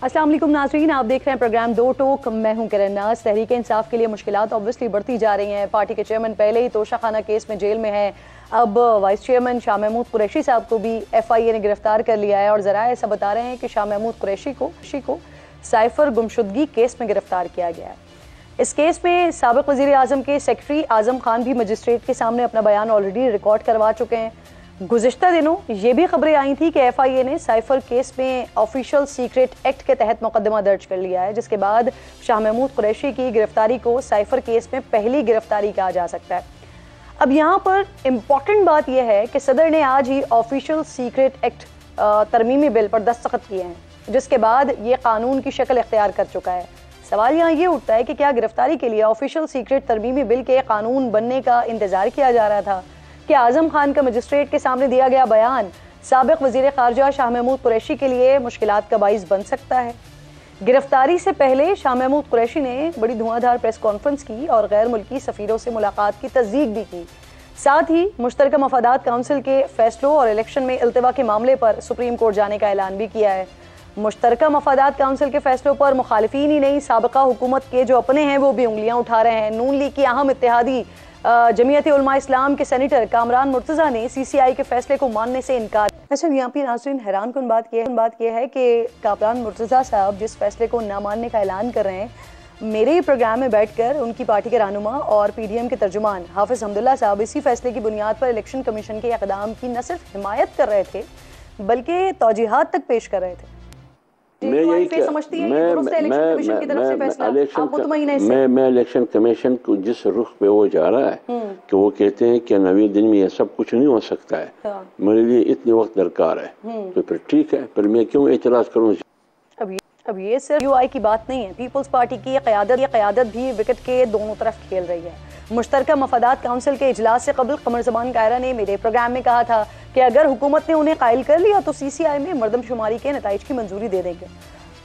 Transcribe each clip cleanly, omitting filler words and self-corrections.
अस्सलाम वालेकुम नाज़रीन, आप देख रहे हैं प्रोग्राम दो टोक। मैं हूं किरण नाज। तहरीक इंसाफ के लिए मुश्किलात ऑब्वियसली बढ़ती जा रही हैं। पार्टी के चेयरमैन पहले ही तोशाखाना केस में जेल में हैं, अब वाइस चेयरमैन शाह महमूद कुरैशी साहब को भी FIA ने गिरफ्तार कर लिया है और ज़रा ऐसा बता रहे हैं कि शाह महमूद कुरैशी को साइफर गुमशुदगी केस में गिरफ्तार किया गया है। इस केस में साबिक वज़ीर आज़म के सेक्रेटरी आज़म खान भी मजिस्ट्रेट के सामने अपना बयान ऑलरेडी रिकॉर्ड करवा चुके हैं। गुज़िश्ता दिनों ये भी खबरें आई थी कि FIA ने साइफर केस में ऑफिशियल सीक्रेट एक्ट के तहत मुकदमा दर्ज कर लिया है, जिसके बाद शाह महमूद कुरैशी की गिरफ्तारी को साइफर केस में पहली गिरफ्तारी कहा जा सकता है। अब यहाँ पर इम्पॉर्टेंट बात यह है कि सदर ने आज ही ऑफिशियल सीक्रेट एक्ट तरमीमी बिल पर दस्तखत किए हैं, जिसके बाद ये कानून की शक्ल इख्तियार कर चुका है। सवाल यहाँ ये उठता है कि क्या गिरफ्तारी के लिए ऑफिशियल सीक्रेट तरमीमी बिल के कानून बनने का इंतजार किया जा रहा था कि आजम खान का मजिस्ट्रेट के सामने दिया गया बयान साबिक वजीर खारजा शाह महमूद कुरैशी के लिए मुश्किलात का बाइस बन सकता है। गिरफ्तारी से पहले शाह महमूद कुरैशी ने बड़ी धुआंधार प्रेस कॉन्फ्रेंस की और गैर मुल्की सफीरों से मुलाकात की तस्दीक भी की। साथ ही मुश्तरका मफादात काउंसिल के फैसलों और इलेक्शन में इल्तिवा के मामले पर सुप्रीम कोर्ट जाने का ऐलान भी किया है। मुश्तरका मफादात काउंसिल के फैसलों पर मुखालिफिन ही नहीं, साबिका हुकूमत के जो अपने हैं वो भी उंगलियां उठा रहे हैं। नून लीग की अहम इत्तेहादी जमीयत उलमा इस्लाम के सेनेटर कामरान मुर्तज़ा ने CCI के फैसले को मानने से इनकार। अच्छा, यहाँ पे नाज़रीन हैरान कुन बात यह है कि कामरान मुर्तज़ा साहब जिस फैसले को ना मानने का ऐलान कर रहे हैं, मेरे ही प्रोग्राम में बैठकर उनकी पार्टी के रहनुमा और PDM के तर्जुमान हाफिज़ हमदुल्ला साहब इसी फैसले की बुनियाद पर इलेक्शन कमीशन के इक़दाम की न सिर्फ हिमायत कर रहे थे बल्कि तौजीहात तक पेश कर रहे थे। मैं इलेक्शन कमीशन को जिस रुख पे वो जा रहा है कि वो कहते हैं कि 90 दिन में ये सब कुछ नहीं हो सकता है, मेरे लिए इतने वक्त दरकार है, तो फिर ठीक है, फिर मैं क्यों एतराज करूँ। अब ये सिर्फ UI की बात नहीं है, पीपल्स पार्टी की क़यादत भी विकेट के दोनों तरफ खेल रही है। मुश्तरका मफादात काउंसिल के इजलास से कबल कमर ज़मान कायरा ने मेरे प्रोग्राम में कहा था कि अगर हुकूमत ने उन्हें कायल कर लिया तो CCI में मरदमशुमारी के नताइज की मंजूरी दे देंगे।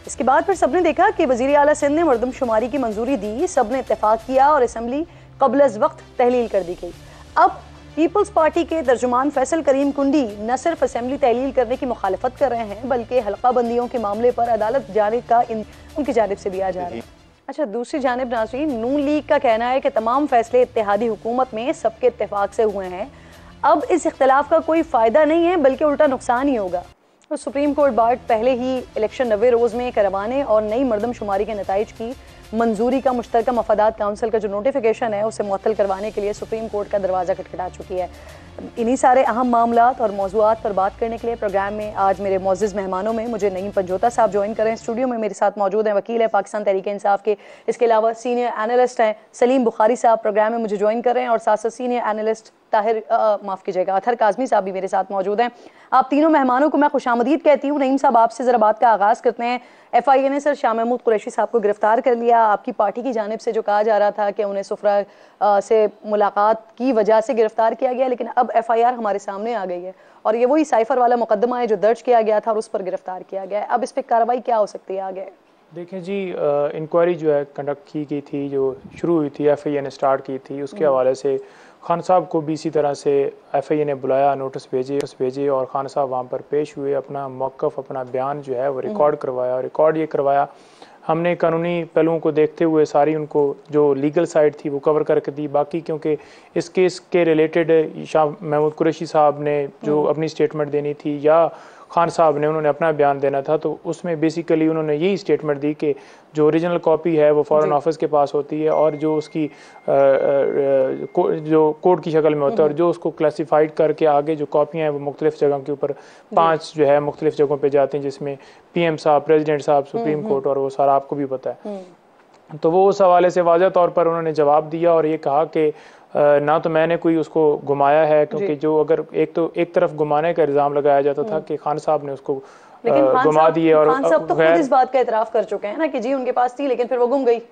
इसके बाद फिर सबने देखा कि वज़ीर आला सिंध ने मरदमशुमारी की मंजूरी दी, सब ने इत्तेफाक किया और असम्बली कबल अज़ वक्त तहलील कर दी गई। अब पीपल्स पार्टी के तर्जुमान फैसल करीम कुंडी न सिर्फ असम्बली तहलील करने की मुखालफत कर रहे हैं बल्कि हल्का बंदियों के मामले पर अदालत जाने का उनकी जानिब से दिया जा रहा है। अच्छा, दूसरी जानिब नाज़रीन, नून लीग का कहना है कि तमाम फैसले इत्तेहादी हुकूमत में सबके इत्तेफाक से हुए हैं। अब इस इख्तिलाफ का कोई फ़ायदा नहीं है बल्कि उल्टा नुकसान ही होगा। तो सुप्रीम कोर्ट बार्ड पहले ही इलेक्शन 90 रोज़ में करवाने और नई मरदमशुमारी के नताइज की मंजूरी का मुश्तरका मफादात काउंसिल का जो नोटिफिकेशन है उसे मुअत्तल करवाने के लिए सुप्रीम कोर्ट का दरवाज़ा खटखटा चुकी है। इन्हीं सारे अहम मामलात और मौज़ूआत पर बात करने के लिए प्रोग्राम में आज मेरे मोअज़्ज़ज़ मेहमानों में मुझे नईम पंजोता साहब ज्वाइन करें। स्टूडियो में मेरे साथ मौजूद हैं वकील है पाकिस्तान तहरीक इंसाफ के, इसके अलावा सीनियर एनालिस्ट हैं सलीम बुखारी साहब प्रोग्राम में मुझे ज्वाइन कर रहे हैं, और साथ साथ सीनियर एनालिस्ट अतहर काज़मी साहब भी मेरे साथ मौजूद हैं। आप तीनों मेहमानों को मैं खुशामदीद कहती हूँ। नईम साहब, आपसे ज़रा बात का आगाज़ करते हैं। FIA ने सर शाह महमूद कुरैशी साहब को गिरफ्तार कर लिया। आपकी पार्टी की जानिब से जो कहा जा रहा था कि उन्हें सुफरा से मुलाकात की वजह से गिरफ्तार किया गया, लेकिन अब FIR हमारे सामने आ गई है और ये वही साइफर वाला मुकदमा है जो दर्ज किया गया था और उस पर गिरफ्तार किया गया है। अब इस पर कार्रवाई क्या हो सकती है आगे? देखें जी, इंक्वायरी जो है कंडक्ट की गई थी, जो शुरू हुई थी FIA ने स्टार्ट की थी, उसके हवाले से खान साहब को भी इसी तरह से FIA ने बुलाया, नोटिस भेजे और खान साहब वहाँ पर पेश हुए, अपना मौक़िफ़ अपना बयान जो है वो रिकॉर्ड करवाया। रिकॉर्ड ये करवाया हमने कानूनी पहलुओं को देखते हुए सारी उनको जो लीगल साइड थी वो कवर करके दी। बाकी क्योंकि इस केस के रिलेटेड शाह महमूद कुरैशी साहब ने जो अपनी स्टेटमेंट देनी थी या खान साहब ने उन्होंने अपना बयान देना था, तो उसमें बेसिकली उन्होंने यही स्टेटमेंट दी कि जो ओरिजिनल कॉपी है वो फॉरेन ऑफिस के पास होती है और जो उसकी जो कोड की शक्ल में होता है और जो उसको क्लासिफाइड करके आगे जो कॉपियाँ हैं वो मुख्तलिफ जगह के ऊपर 5 जो है मुख्तलिफ जगहों पे जाती हैं, जिसमें PM साहब, प्रेसिडेंट साहब, सुप्रीम कोर्ट और वो सारा आपको भी पता है। तो वो उस हवाले से वाज़ह तौर पर उन्होंने जवाब दिया और ये कहा कि ना तो मैंने कोई उसको घुमाया है, क्योंकि जो अगर एक तरफ घुमाने का इल्ज़ाम लगाया जाता था कि खान साहब ने उसको घुमा दिए, और खान साहब तो खुद इस बात का एतराफ़ कर चुके हैं ना कि जी उनके पास थी लेकिन फिर वो गुम गई।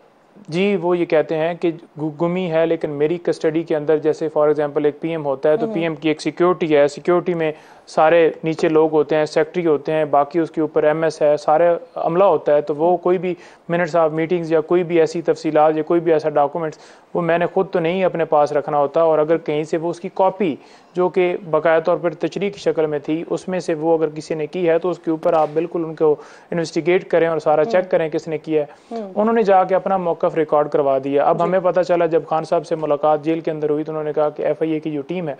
जी, वो ये कहते हैं कि गुमी है लेकिन मेरी कस्टडी के अंदर, जैसे फॉर एग्जांपल एक PM होता है तो PM की एक सिक्योरिटी है, सिक्योरिटी में सारे नीचे लोग होते हैं, सेक्रेटरी होते हैं, बाकी उसके ऊपर MS है, सारे अमला होता है, तो वो कोई भी मिनट्स ऑफ मीटिंग्स या कोई भी ऐसी तफसीलात या कोई भी ऐसा डॉक्यूमेंट्स वो मैंने खुद तो नहीं अपने पास रखना होता, और अगर कहीं से वो उसकी कॉपी जो कि बकाया तौर पर तशरीह की शक्ल में थी, उसमें से वो अगर किसी ने की है तो उसके ऊपर आप बिल्कुल उनको इन्वेस्टिगेट करें और सारा चेक करें किसने किया है। उन्होंने जाके अपना मौक़िफ़ रिकॉर्ड करवा दिया। अब हमें पता चला जब खान साहब से मुलाकात जेल के अंदर हुई तो उन्होंने कहा कि FIA की जो टीम है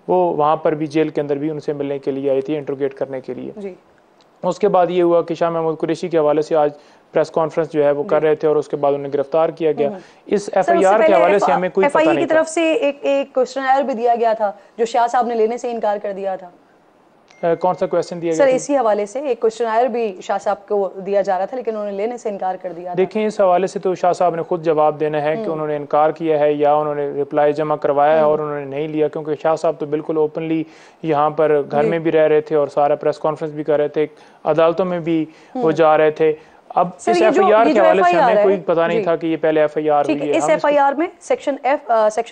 वो वहाँ पर भी जेल के अंदर भी उनसे मिलने के लिए आई थी, इंट्रोगेट करने के लिए। उसके बाद ये हुआ कि शाह महमूद कुरैशी के हवाले से आज प्रेस कॉन्फ्रेंस जो है वो कर रहे थे और उसके बाद उन्हें गिरफ्तार किया गया। इस FIR के हवाले से हमें कोई पता नहीं था। की तरफ से एक क्वेश्चन भी दिया गया था जो शाह साहब ने लेने से इनकार कर दिया था। कौन सा क्वेश्चन दिया गया सर? इसी हवाले से एक क्वेश्चन भी शाह साहब को दिया जा रहा था लेकिन उन्होंने लेने से इनकार कर दिया। देखिए इस हवाले से तो शाह साहब ने खुद जवाब देना है कि उन्होंने इनकार किया है या उन्होंने रिप्लाई जमा करवाया है और उन्होंने नहीं लिया, क्योंकि शाह साहब तो बिल्कुल ओपनली यहाँ पर घर में भी रह रहे थे और सारा प्रेस कॉन्फ्रेंस भी कर रहे थे, अदालतों में भी वो जा रहे थे। अब इस FIR के हवाले से हमें कोई पता नहीं था कि ये पहले FIR हुई है। इस FIR में सेक्शन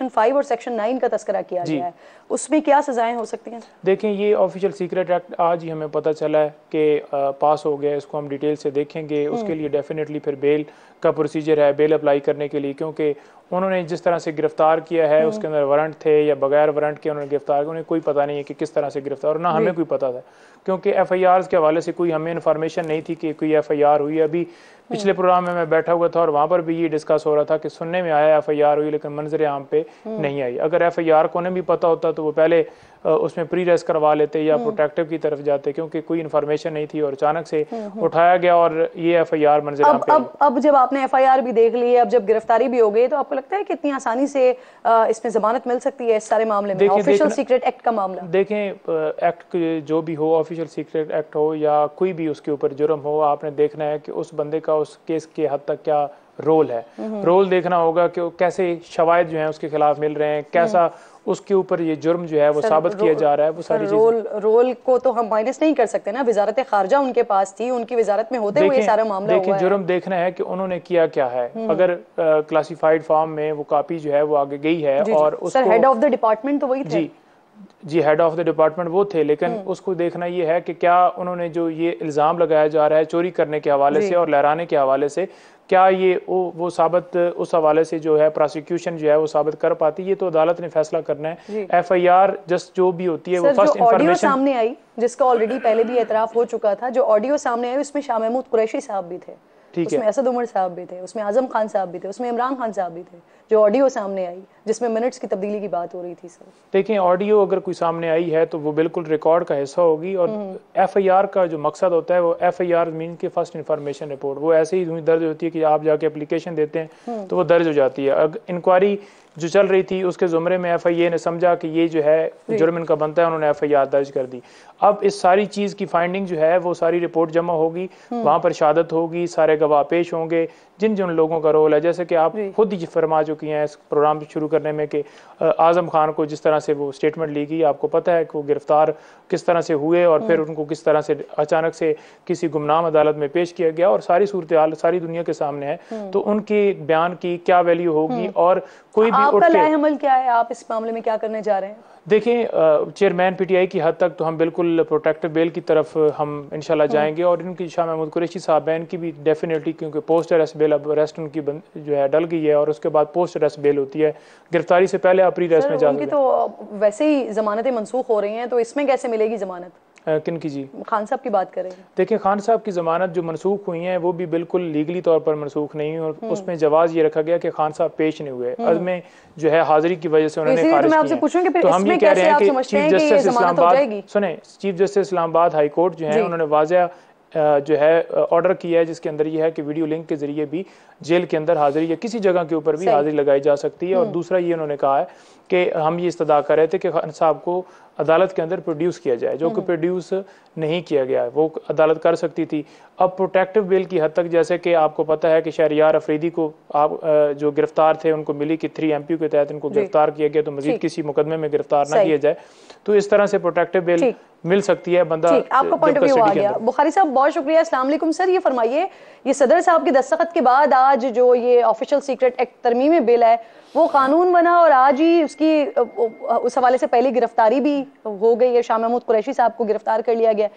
5 और सेक्शन 9 का तस्करा किया गया है, उसमें क्या सजाएं हो सकती हैं? देखें ये ऑफिशियल सीक्रेट एक्ट आज ही हमें पता चला है कि पास हो गया, इसको हम डिटेल से देखेंगे। उसके लिए डेफिनेटली फिर बेल का प्रोसीजर है, बेल अप्लाई करने के लिए, क्योंकि उन्होंने जिस तरह से गिरफ्तार किया है उसके अंदर वारंट थे या बगैर वारंट के उन्होंने गिरफ्तार किया, उन्हें कोई पता नहीं है कि किस तरह से गिरफ्तार, और ना हमें कोई पता था क्योंकि FIRs के हवाले से कोई हमें इन्फॉर्मेशन नहीं थी कि कोई FIR हुई। अभी पिछले प्रोग्राम में मैं बैठा हुआ था और वहाँ पर भी ये डिस्कस हो रहा था कि सुनने में आया FIR हुई लेकिन मंजर आम पे नहीं आई। अगर FIR को उन्हें भी पता होता तो वो पहले उसमें प्री रेस्ट करवा लेते या प्रोटेक्टिव की तरफ जाते, क्योंकि कोई इन्फॉर्मेशन नहीं थी और अचानक से उठाया गया और ये FIR मंजर आम पे। अब जब आपने FIR भी देख ली है, अब जब गिरफ्तारी भी हो गई, तो आपको लगता है कि इतनी आसानी से इसमें जमानत मिल सकती है इस सारे मामले में? ऑफिशियल सीक्रेट एक्ट का मामला देखें, एक्ट जो भी हो, ऑफिशियल सीक्रेट एक्ट हो या कोई भी उसके ऊपर जुर्म हो, आपने देखना है कि उस बंदे का उस केस के हद तक क्या रोल है। रोल देखना होगा कि कैसे शवाहिद जो हैं उसके खिलाफ मिल रहे हैं, कैसा उसके ऊपर ये जुर्म जो है वो साबित किया जा रहा है। वो सारी रोल को तो हम माइनस नहीं कर सकते ना, वजारत खारजा उनके पास थी, उनकी वजारत में होते हुए सारा मामला हुआ है। जुर्म देखना है कि उन्होंने किया क्या है। अगर क्लासिफाइड फॉर्म में वो कॉपी जो है वो आगे गई है और उसको हेड ऑफ द डिपार्टमेंट तो वही थे। जी हेड ऑफ द डिपार्टमेंट वो थे, लेकिन उसको देखना ये है कि क्या उन्होंने जो ये इल्ज़ाम लगाया जा रहा है चोरी करने के हवाले से और लहराने के हवाले से, क्या ये वो साबित उस हवाले से जो है प्रोसिक्यूशन जो है वो साबित कर पाती है। ये तो अदालत ने फैसला करना है। FIR जस्ट जो भी होती है वो फर्स्ट ऑडियो सामने आई, जिसका ऑलरेडी पहले भी एतराफ हो चुका था, जो ऑडियो सामने आई उसमें शाह महमूद कुरैशी साहब भी थे, उसमें असद उमर साहब भी थे, उसमें आजम खान साहब भी थे, उसमें इमरान खान साहब भी थे। जो ऑडियो सामने आई जिसमें मिनट्स की तब्दीली की बात हो रही थी सर, देखिए ऑडियो अगर कोई सामने आई है तो वो बिल्कुल रिकॉर्ड का हिस्सा होगी। और FIR का जो मकसद होता है वो FIR मीन के फर्स्ट इन्फॉर्मेशन रिपोर्ट, वो ऐसे ही दर्ज होती है कि आप जाके एप्लीकेशन देते हैं तो वो दर्ज हो जाती है। अगर इंक्वायरी जो चल रही थी उसके ज़ुमरे में FIA ने समझा कि ये जो है जुर्म इनका बनता है, उन्होंने FIR दर्ज कर दी। अब इस सारी चीज़ की फाइंडिंग जो है वो सारी रिपोर्ट जमा होगी, वहाँ पर शहादत होगी, सारे गवाह पेश होंगे जिन जिन लोगों का रोल है। जैसे कि आप खुद ही फरमा चुकी हैं इस प्रोग्राम शुरू करने में कि आज़म खान को जिस तरह से वो स्टेटमेंट ली गई, आपको पता है कि वो गिरफ्तार किस तरह से हुए और फिर उनको किस तरह से अचानक से किसी गुमनाम अदालत में पेश किया गया और सारी सूरत हाल सारी दुनिया के सामने है। तो उनके बयान की क्या वैल्यू होगी और कोई भी आपका लाएहमल क्या है, आप इस मामले में क्या करने जा रहे हैं? देखें चेयरमैन PTI की हद तक तो हम बिल्कुल प्रोटेक्टिव बेल की तरफ हम इंशाल्लाह जाएंगे और इनकी शाह महमूद कुरैशी साहब हैं, इनकी भी डेफिनेटली, क्योंकि पोस्ट अरेस्ट बेल अब अरेस्ट उनकी जो है डल गई है और उसके बाद पोस्ट अरेस्ट बेल होती है, गिरफ्तारी से पहले आप प्री अरेस्ट में जा सकते हैं। तो वैसे ही जमानतें मनसूख हो रही हैं, तो इसमें कैसे मिलेगी जमानत? किन की जी? खान साहब की बात करें। देखिए खान साहब की जमानत जो मनसूख हुई हैं वो भी बिल्कुल लीगली तौर पर मनसूख नहीं हुई और उसमें जवाब ये रखा गया कि खान साहब पेश नहीं हुए, अज़्म जो है हाजिरी की वजह से उन्होंने खारिज किया। तो हम ये कह रहे हैं कि chief justice Islamabad chief justice Islamabad high court जो है उन्होंने वाज़ेह जो है ऑर्डर किया है जिसके अंदर यह है कि वीडियो लिंक के जरिए भी जेल के अंदर हाजिरी या किसी जगह के ऊपर भी हाजिरी लगाई जा सकती है। और दूसरा ये उन्होंने कहा है कि हम ये इस्तदा कर रहे थे कि खान साहब को अदालत के अंदर प्रोड्यूस किया जाए, जो कि प्रोड्यूस नहीं किया गया है, वो अदालत कर सकती थी। अब प्रोटेक्टिव बेल की हद तक, जैसे कि आपको पता है कि शहरियार अफरीदी को आप जो गिरफ्तार थे उनको मिली कि 3 MPU के तहत इनको गिरफ्तार किया गया, तो मजीद किसी मुकदमे में गिरफ्तार ना किया जाए, तो इस तरह से प्रोटेक्टिव बेल मिल सकती है। बंदा आपका पॉइंट ऑफ व्यू आ गया। बुखारी साहब बहुत शुक्रिया। अस्सलाम वालेकुम सर, ये फरमाइए, ये सदर साहब की दस्तखत के बाद आज जो ये ऑफिशियल सीक्रेट एक्ट तरमीमी बिल है वो कानून बना और आज ही उसकी उस हवाले से पहली गिरफ्तारी भी हो गई है, शाह महमूद कुरैशी साहब को गिरफ्तार कर लिया गया।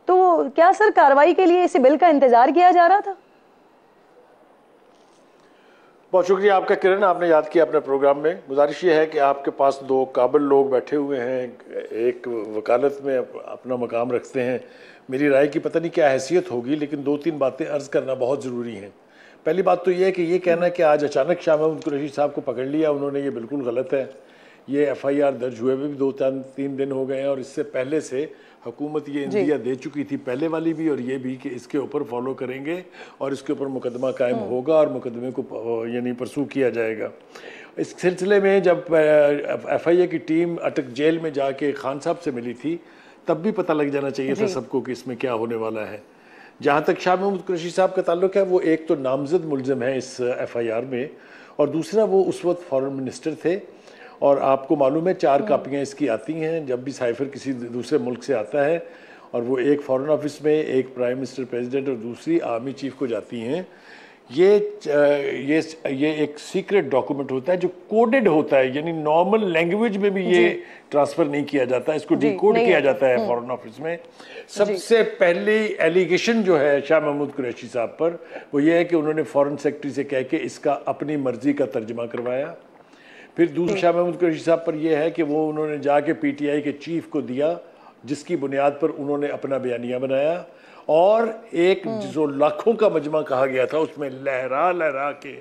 तो क्या सर कार्रवाई के लिए इस बिल का इंतजार किया जा रहा था? बहुत शुक्रिया आपका किरण, आपने याद किया अपने प्रोग्राम में। गुजारिश ये है कि आपके पास दो काबिल लोग बैठे हुए हैं, एक वकालत में अपना मकाम रखते हैं। मेरी राय की पता नहीं क्या हैसियत होगी, लेकिन 2-3 बातें अर्ज़ करना बहुत ज़रूरी हैं। पहली बात तो ये है कि ये कहना कि आज अचानक शाह महमूद कुरैशी साहब को पकड़ लिया उन्होंने, ये बिल्कुल गलत है। ये FIR दर्ज हुए भी 2-3 दिन हो गए हैं और इससे पहले से हुकूमत ये इंदिया दे चुकी थी, पहले वाली भी और ये भी, कि इसके ऊपर फॉलो करेंगे और इसके ऊपर मुकदमा कायम होगा और मुकदमे को यानी परसू किया जाएगा। इस सिलसिले में जब FIA की टीम अटक जेल में जाके खान साहब से मिली थी, तब भी पता लग जाना चाहिए था सबको कि इसमें क्या होने वाला है। जहाँ तक शाह महमूद कुरैशी साहब का ताल्लुक है, वो एक तो नामजद मुलज़िम है इस FIR में, और दूसरा वो उस वक्त फॉरेन मिनिस्टर थे। और आपको मालूम है 4 कापियाँ इसकी आती हैं जब भी साइफर किसी दूसरे मुल्क से आता है, और वो एक फॉरेन ऑफिस में, एक प्राइम मिनिस्टर प्रेसिडेंट और दूसरी आर्मी चीफ को जाती हैं। ये एक सीक्रेट डॉक्यूमेंट होता है जो कोडेड होता है, यानी नॉर्मल लैंग्वेज में भी ये ट्रांसफ़र नहीं किया जाता, इसको डिकोड किया जाता है फॉरेन ऑफिस में। सबसे पहली एलिगेशन जो है शाह महमूद कुरैशी साहब पर, वो ये है कि उन्होंने फॉरेन सेक्रेटरी से कह के इसका अपनी मर्जी का तर्जमा करवाया। फिर दूसरा शाह महमूद कुरैशी साहब पर यह है कि वो उन्होंने जाके PTI के चीफ को दिया, जिसकी बुनियाद पर उन्होंने अपना बयानिया बनाया, और एक जो लाखों का मजमा कहा गया था उसमें लहरा लहरा के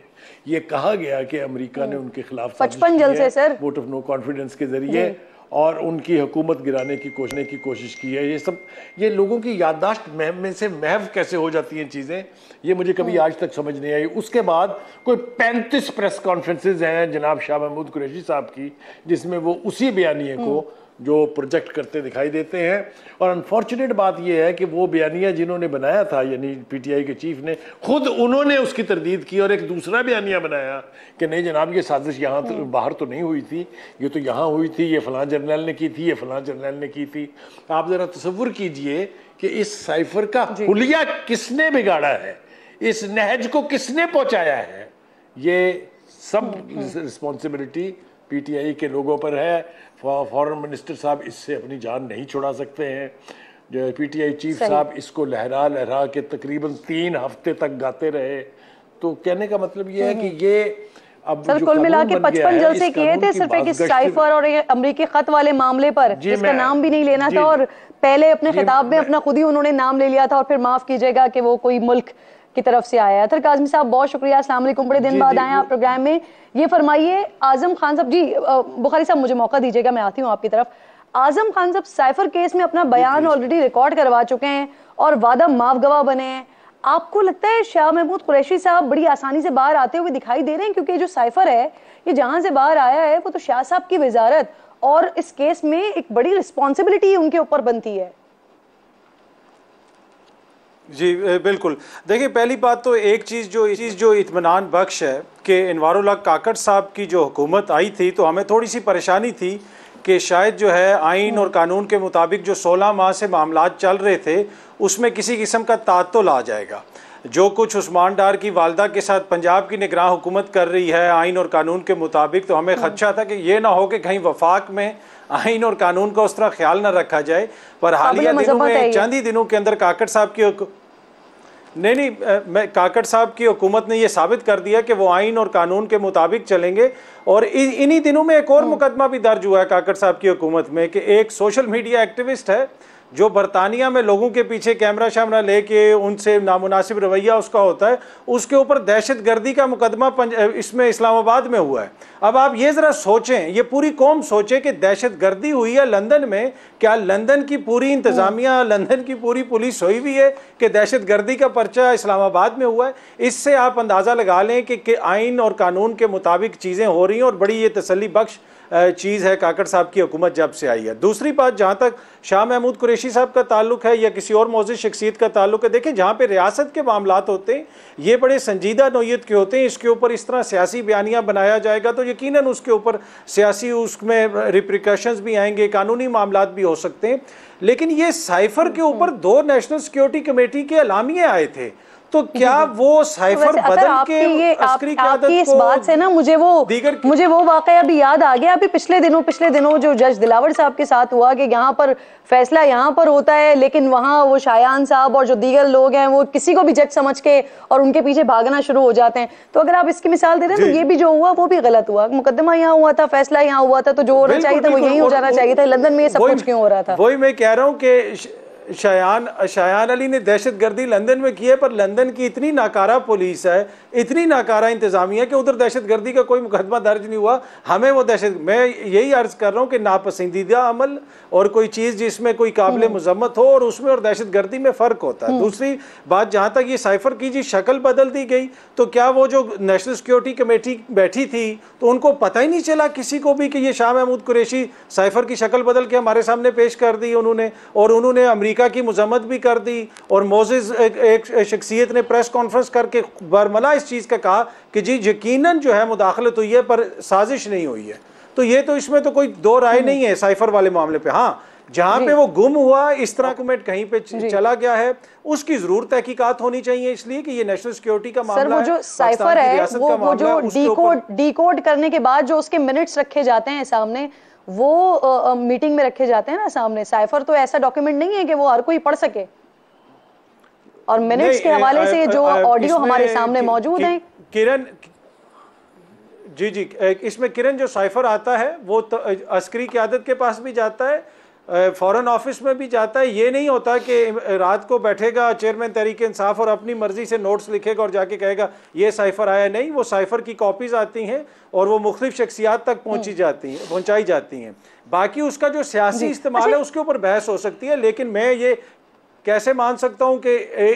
ये कहा गया कि अमेरिका ने उनके खिलाफ 55 जलसे सर वोट ऑफ नो कॉन्फिडेंस के जरिए और उनकी हुकूमत गिराने की कोशिश की है। ये सब ये लोगों की याददाश्त में से महव कैसे हो जाती हैं चीज़ें, ये मुझे कभी आज तक समझ नहीं आई। उसके बाद कोई 35 प्रेस कॉन्फ्रेंसेज हैं जनाब शाह महमूद कुरैशी साहब की, जिसमें वो उसी बयानिए को जो प्रोजेक्ट करते दिखाई देते हैं। और अनफॉर्चुनेट बात यह है कि वो बयानिया जिन्होंने बनाया था, यानी PTI के चीफ ने खुद, उन्होंने उसकी तरदीद की और एक दूसरा बयानिया बनाया कि नहीं जनाब ये साजिश यहाँ तो बाहर तो नहीं हुई थी, ये तो यहाँ हुई थी, ये फलां जर्नल ने की थी, ये फलां जर्नल ने की थी। आप ज़रा तसव्वुर कीजिए कि इस साइफर का हुलिया किसने बिगाड़ा है, इस नहज को किसने पहुँचाया है। ये सब रिस्पॉन्सिबिलिटी PTI के लोगों पर है। फॉरेन मिनिस्टर साहब इससे अपनी जान नहीं छुड़ा सकते हैं। जो PTI चीफ साहब इसको लहरा लहरा के तकरीबन 3 हफ्ते तक गाते रहे। तो कहने का मतलब ये है कि ये अब सर कुल मिला के 55 जलसे किए थे सिर्फ एक साइफर और अमेरिकी खत वाले मामले पर, जिसका नाम भी नहीं लेना था, और पहले अपने खिताब में अपना खुद ही उन्होंने नाम ले लिया था, और फिर माफ कीजिएगा कि वो कोई मुल्क की तरफ से आया है। अतर काज़मी साहब बहुत शुक्रिया, अस्सलाम वालेकुम, बड़े दिन बाद आए आप प्रोग्राम में। ये फरमाइए आजम खान साहब, जी बुखारी साहब मुझे मौका दीजिएगा, मैं आती हूँ आपकी तरफ। आजम खान साहब साइफर केस में अपना बयान ऑलरेडी रिकॉर्ड करवा चुके हैं और वादा माफ गवाह बने हैं। आपको लगता है शाह महमूद कुरैशी साहब बड़ी आसानी से बाहर आते हुए दिखाई दे रहे हैं? क्योंकि जो साइफर है ये जहां से बाहर आया है वो तो शाह साहब की वजारत और इस केस में एक बड़ी रिस्पॉन्सिबिलिटी उनके ऊपर बनती है। जी बिल्कुल, देखिए पहली बात तो एक चीज़ जो इत्मीनान बख्श है कि इनवारुल हक काकड़ साहब की जो हुकूमत आई थी तो हमें थोड़ी सी परेशानी थी कि शायद जो है आइन और कानून के मुताबिक जो 16 माह से मामलात चल रहे थे उसमें किसी किस्म का तातुल आ जाएगा। जो कुछ उस्मान डार की वालदा के साथ पंजाब की निगरान हुकूमत कर रही है आइन और कानून के मुताबिक, तो हमें खदशा था कि ये ना हो कि कहीं वफाक में आइन और कानून का उस तरह ख्याल न रखा जाए। पर हालिया दिनों में, चंद ही दिनों के अंदर काकड़ साहब की काकड़ साहब की हुकूमत ने यह साबित कर दिया कि वो आइन और कानून के मुताबिक चलेंगे। और इन्हीं दिनों में एक और मुकदमा भी दर्ज हुआ है काकड़ साहब की हुकूमत में कि एक सोशल मीडिया एक्टिविस्ट है जो बरतानिया में लोगों के पीछे कैमरा शैमरा लेके उनसे नामुनासिब रवैया उसका होता है, उसके ऊपर दहशत गर्दी का मुकदमा इसमें इस्लामाबाद में हुआ है। अब आप ये ज़रा सोचें, ये पूरी कौम सोचे कि दहशत गर्दी हुई है लंदन में, क्या लंदन की पूरी इंतज़ामिया, लंदन की पूरी पुलिस हुई भी है कि दहशत गर्दी का पर्चा इस्लामाबाद में हुआ है? इससे आप अंदाज़ा लगा लें कि आइन और कानून के मुताबिक चीज़ें हो रही हैं और बड़ी ये तसल्ली बख्श चीज़ है काकड़ साहब की हुकूमत जब से आई है। दूसरी बात, जहाँ तक शाह महमूद कुरैशी साहब का ताल्लुक है या किसी और मौजूद शख्सियत का ताल्लुक है, देखिए जहाँ पे रियासत के मामलात होते हैं ये बड़े संजीदा नौयत के होते हैं। इसके ऊपर इस तरह सियासी बयानिया बनाया जाएगा तो यकीनन उसके ऊपर सियासी उसमें रिप्रिकॉशंस भी आएंगे, कानूनी मामलात भी हो सकते हैं। लेकिन ये साइफर के ऊपर 2 नेशनल सिक्योरिटी कमेटी के अलामिये आए थे, तो क्या वो साइफर बदल के अस्करी क़यादत आपकी इस बात से ना मुझे वो वाकया अभी याद आ गया। अभी पिछले दिनों जो जज दिलावर साहब के साथ हुआ कि यहाँ पर फैसला यहाँ पर होता है, लेकिन वहाँ वो शायान साहब और जो दीगर लोग हैं वो किसी को भी जज समझ के और उनके पीछे भागना शुरू हो जाते हैं। तो अगर आप इसकी मिसाल दे रहे हैं तो ये भी जो हुआ वो भी गलत हुआ। मुकदमा यहाँ हुआ था, फैसला यहाँ हुआ था, तो जो होना चाहिए था वो यहीं हो जाना चाहिए था। लंदन में ये सब कुछ क्यों हो रहा था? वही मैं कह रहा हूँ कि शायान अली ने दहशतगर्दी लंदन में की है, पर लंदन की इतनी नाकारा पुलिस है, इतनी नाकारा इंतजामिया कि उधर दहशतगर्दी का कोई मुकदमा दर्ज नहीं हुआ। हमें वो मैं यही अर्ज कर रहा हूँ कि नापसंदीदा अमल और कोई चीज़ जिसमें कोई काबिल मजम्मत हो और उसमें और दहशतगर्दी में फ़र्क होता है। दूसरी बात, जहाँ तक ये साइफर की जी शक्ल बदल दी गई, तो क्या वो जो नेशनल सिक्योरिटी कमेटी बैठी थी तो उनको पता ही नहीं चला किसी को भी कि ये शाह महमूद कुरैशी साइफर की शक्ल बदल के हमारे सामने पेश कर दी उन्होंने, और उन्होंने अमेरिका की मजम्मत भी कर दी। और मोजेस एक शख्सियत ने प्रेस कॉन्फ्रेंस करके बरमला इस चीज़ का कहा कि जी यकीनन जो है मुदाखलत हुई है पर साजिश नहीं हुई है। तो ये तो इसमें तो कोई दो राय नहीं है साइफर वाले मामले पे। हाँ, जहाँ पे वो गुम हुआ, इस तरह डॉक्यूमेंट कहीं पे चला गया है, उसकी जरूर तहकीकात होनी चाहिए, इसलिए कि ये नेशनल सिक्योरिटी का मामला है। सर, वो जो साइफर है वो जो डिकोड करने के बाद जो उसके मिनट्स रखे जाते हैं सामने, वो मीटिंग में रखे जाते हैं ना सामने। साइफर तो ऐसा डॉक्यूमेंट नहीं है कि वो हर कोई पढ़ सके, और मिनट्स के हवाले से जो ऑडियो हमारे सामने मौजूद है। किरण जी, इसमें किरण जो साइफर आता है वो तो अस्करी क़यादत के पास भी जाता है, फॉरेन ऑफिस में भी जाता है। ये नहीं होता कि रात को बैठेगा चेयरमैन तहरीक इंसाफ और अपनी मर्जी से नोट्स लिखेगा और जाके कहेगा ये साइफर आया। नहीं, वो साइफर की कॉपीज आती हैं और वो मुख्तलिफ शख्सियात तक पहुंचाई जाती हैं। बाकी उसका जो सियासी इस्तेमाल है उसके ऊपर बहस हो सकती है, लेकिन मैं ये कैसे मान सकता हूं कि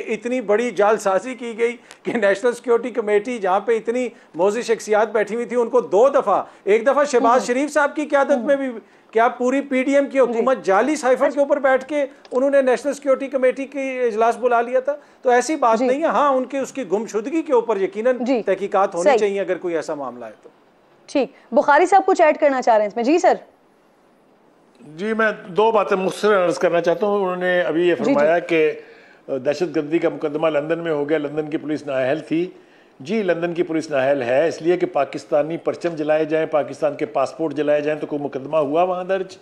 इतनी बड़ी जालसाजी की गई कि नेशनल सिक्योरिटी कमेटी जहां पे इतनी मौजूद शख्सियात बैठी हुई थी, उनको एक दफ़ा शहबाज शरीफ साहब की क़यादत में भी क्या पूरी पीडीएम की हुकूमत जाली साइफर के ऊपर बैठ के उन्होंने नेशनल सिक्योरिटी कमेटी की इजलास बुला लिया था। तो ऐसी बात नहीं है। हाँ, उसकी गुमशुदगी के ऊपर यकीनन तहकीकात होनी चाहिए अगर कोई ऐसा मामला है तो। ठीक, बुखारी साहब कुछ ऐड करना चाह रहे हैं इसमें? जी सर। जी, मैं दो बातें मुख्तसर अर्ज करना चाहता हूँ। उन्होंने अभी ये फरमाया कि दहशतगर्दी का मुकदमा लंदन में हो गया, लंदन की पुलिस नाअहल थी। जी, लंदन की पुलिस नाअहल है इसलिए कि पाकिस्तानी परचम जलाए जाएं, पाकिस्तान के पासपोर्ट जलाए जाएं, तो कोई मुकदमा हुआ वहाँ दर्ज?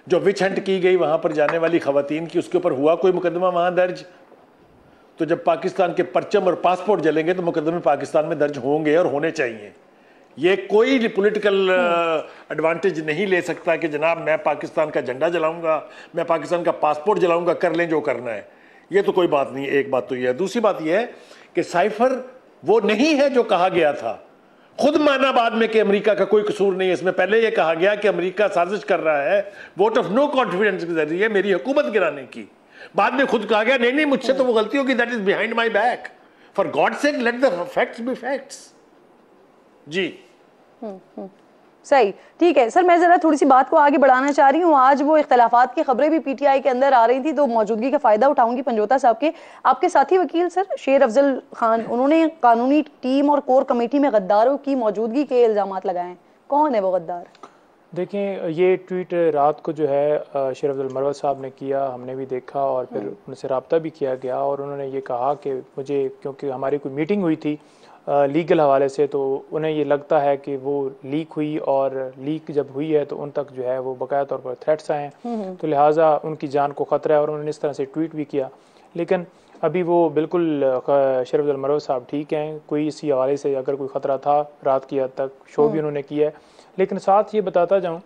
जो विच हंट की गई वहाँ पर जाने वाली खवातीन की, उसके ऊपर हुआ कोई मुकदमा वहाँ दर्ज? तो जब पाकिस्तान के परचम और पासपोर्ट जलेंगे तो मुकदमे पाकिस्तान में दर्ज होंगे और होने चाहिए। ये कोई पॉलिटिकल एडवांटेज नहीं ले सकता कि जनाब मैं पाकिस्तान का झंडा जलाऊंगा, मैं पाकिस्तान का पासपोर्ट जलाऊंगा, कर लें जो करना है। ये तो कोई बात नहीं। एक बात तो ये है। दूसरी बात ये है कि साइफर वो नहीं है जो कहा गया था। खुद माना बाद में कि अमेरिका का कोई कसूर नहीं है इसमें। पहले ये कहा गया कि अमेरिका साजिश कर रहा है वोट ऑफ नो कॉन्फिडेंस के जरिए मेरी हुकूमत गिराने की। बाद में खुद कहा गया नहीं मुझसे तो वो गलती होगी, that is behind my back. For God sake let the facts be facts. जी सही, ठीक है सर। मैं जरा थोड़ी सी बात को आगे बढ़ाना चाह रही हूँ। आज वो इख्तलाफात की खबरें भी पीटीआई के अंदर आ रही थी, तो मौजूदगी का फायदा उठाऊंगी पंजोता साहब के। आपके साथी वकील सर शेर अफजल खान, उन्होंने कानूनी टीम और कोर कमेटी में गद्दारों की मौजूदगी के इल्जामात लगाए। कौन है वो गद्दार? देखें, ये ट्वीट रात को जो है शेर अफजल मरवत साहब ने किया, हमने भी देखा और फिर उनसे रब्ता भी किया गया, और उन्होंने ये कहा कि मुझे, क्योंकि हमारी कोई मीटिंग हुई थी लीगल हवाले से, तो उन्हें ये लगता है कि वो लीक हुई, और लीक जब हुई है तो उन तक जो है वो बकाया तौर पर थ्रेट्स आए हैं, तो लिहाजा उनकी जान को ख़तरा है, और उन्होंने इस तरह से ट्वीट भी किया। लेकिन अभी वो बिल्कुल शेर अफजल मरवत साहब ठीक हैं, कोई इसी हवाले से अगर कोई ख़तरा था रात की हद तक शो भी उन्होंने किया है। लेकिन साथ ये बताता जाऊँ